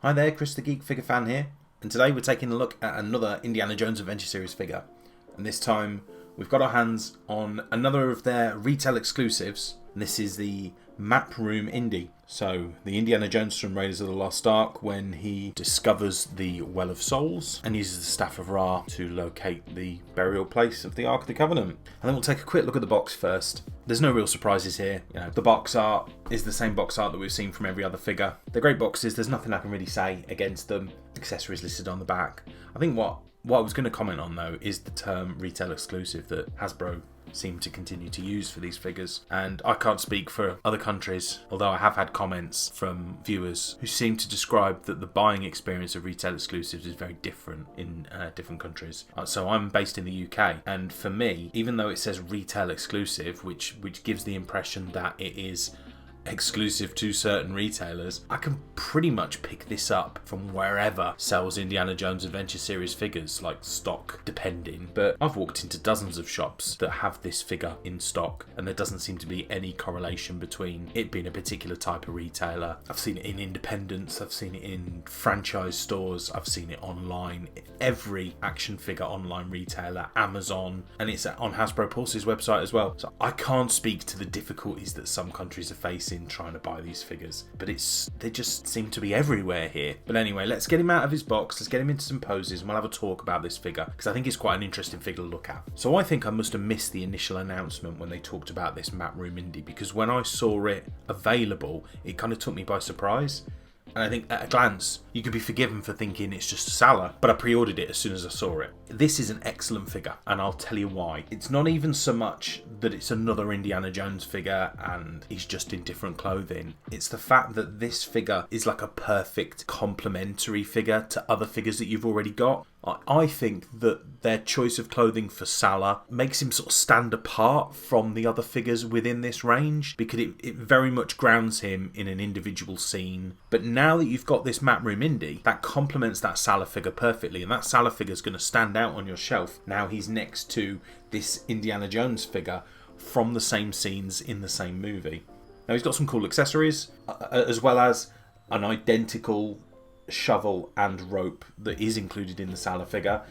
Hi there, Chris the Geek figure fan here, and today we're taking a look at another Indiana Jones Adventure Series figure. And this time we've got our hands on another of their retail exclusives, and this is the Map Room Indy. So the Indiana Jones from Raiders of the Lost Ark when he discovers the Well of Souls and uses the Staff of Ra to locate the burial place of the Ark of the Covenant. And then we'll take a quick look at the box first. There's no real surprises here. You know, the box art is the same box art that we've seen from every other figure. They're great boxes, there's nothing I can really say against them. Accessories listed on the back. I think what I was going to comment on though is the term retail exclusive that Hasbro seem to continue to use for these figures, and I can't speak for other countries, although I have had comments from viewers who seem to describe that the buying experience of retail exclusives is very different in different countries. So I'm based in the UK, and for me, even though it says retail exclusive, which gives the impression that it is exclusive to certain retailers, I can pretty much pick this up from wherever sells Indiana Jones Adventure Series figures, like stock depending. But I've walked into dozens of shops that have this figure in stock, and there doesn't seem to be any correlation between it being a particular type of retailer. I've seen it in independents, I've seen it in franchise stores, I've seen it online, every action figure online retailer, Amazon, and it's on Hasbro Pulse's website as well. So I can't speak to the difficulties that some countries are facing in trying to buy these figures, but they just seem to be everywhere here. But anyway, let's get him out of his box, let's get him into some poses, and we'll have a talk about this figure, because I think it's quite an interesting figure to look at. So I think I must have missed the initial announcement when they talked about this Map Room Indy, because when I saw it available, it kind of took me by surprise. And I think at a glance, you could be forgiven for thinking it's just a Sallah, but I pre-ordered it as soon as I saw it. This is an excellent figure, and I'll tell you why. It's not even so much that it's another Indiana Jones figure and he's just in different clothing. It's the fact that this figure is like a perfect complementary figure to other figures that you've already got. I think that their choice of clothing for Sallah makes him sort of stand apart from the other figures within this range, because it very much grounds him in an individual scene. But now that you've got this Map Room Indy, that complements that Sallah figure perfectly, and that Sallah figure is going to stand out on your shelf. Now he's next to this Indiana Jones figure from the same scenes in the same movie. Now he's got some cool accessories, as well as an identical shovel and rope that is included in the Sallah figure.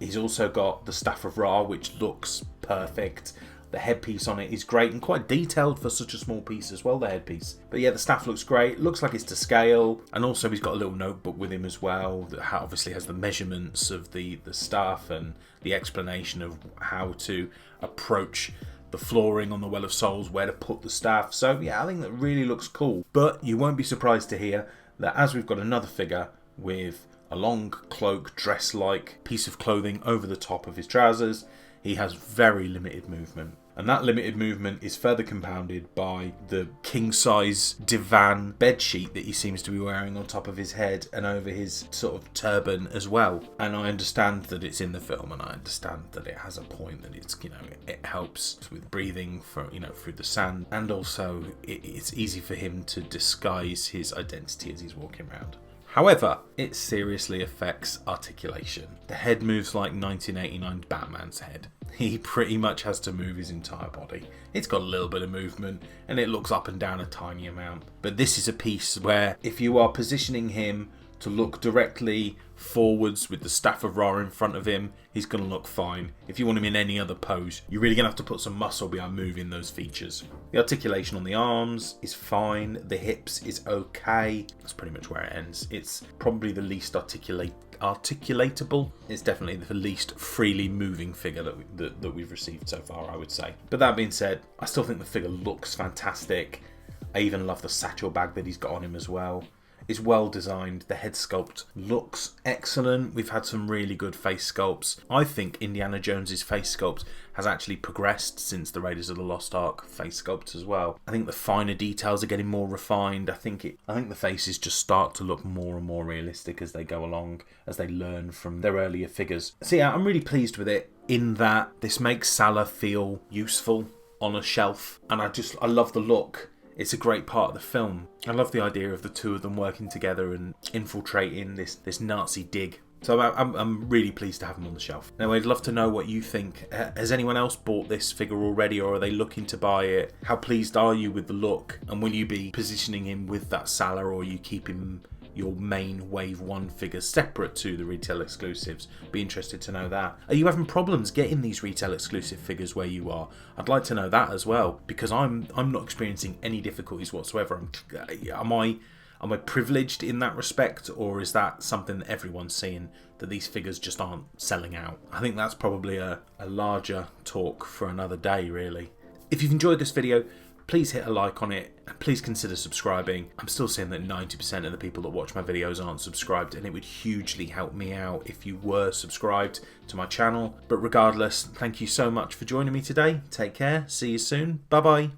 He's also got the Staff of Ra, which looks perfect. The headpiece on it is great and quite detailed for such a small piece as well, the headpiece. But yeah, the staff looks great, looks like it's to scale, and also he's got a little notebook with him as well that obviously has the measurements of the staff and the explanation of how to approach the flooring on the Well of Souls, where to put the staff. So yeah, I think that really looks cool. But you won't be surprised to hear that as we've got another figure with a long cloak, dress-like piece of clothing over the top of his trousers, he has very limited movement. And that limited movement is further compounded by the king-size divan bedsheet that he seems to be wearing on top of his head and over his sort of turban as well. And I understand that it's in the film, and I understand that it has a point, that it's, you know, it helps with breathing for, you know, through the sand, and also it's easy for him to disguise his identity as he's walking around. However, it seriously affects articulation. The head moves like 1989 Batman's head. He pretty much has to move his entire body. It's got a little bit of movement and it looks up and down a tiny amount. But this is a piece where if you are positioning him to look directly forwards with the Staff of Ra in front of him, he's going to look fine. If you want him in any other pose, you're really going to have to put some muscle behind moving those features. The articulation on the arms is fine. The hips is okay. That's pretty much where it ends. It's probably the least articulatable. It's definitely the least freely moving figure that we've received so far, I would say. But that being said, I still think the figure looks fantastic. I even love the satchel bag that he's got on him as well. It's well designed. The head sculpt looks excellent. We've had some really good face sculpts. I think Indiana Jones's face sculpt has actually progressed since the Raiders of the Lost Ark face sculpt as well. I think the finer details are getting more refined. I think the faces just start to look more and more realistic as they go along, as they learn from their earlier figures. So yeah, I'm really pleased with it in that this makes Sallah feel useful on a shelf, and I love the look. It's a great part of the film. I love the idea of the two of them working together and infiltrating this Nazi dig. So I'm really pleased to have him on the shelf. Now, I'd love to know what you think. Has anyone else bought this figure already, or are they looking to buy it? How pleased are you with the look? And will you be positioning him with that Sallah, or are you keeping your main Wave 1 figures separate to the retail exclusives. Be interested to know that. Are you having problems getting these retail exclusive figures where you are? I'd like to know that as well, because I'm not experiencing any difficulties whatsoever. Am I privileged in that respect, or is that something that everyone's seeing, that these figures just aren't selling out? I think that's probably a larger talk for another day, really. If you've enjoyed this video, please hit a like on it and please consider subscribing. I'm still seeing that 90% of the people that watch my videos aren't subscribed, and it would hugely help me out if you were subscribed to my channel. But regardless, thank you so much for joining me today. Take care, see you soon, bye bye.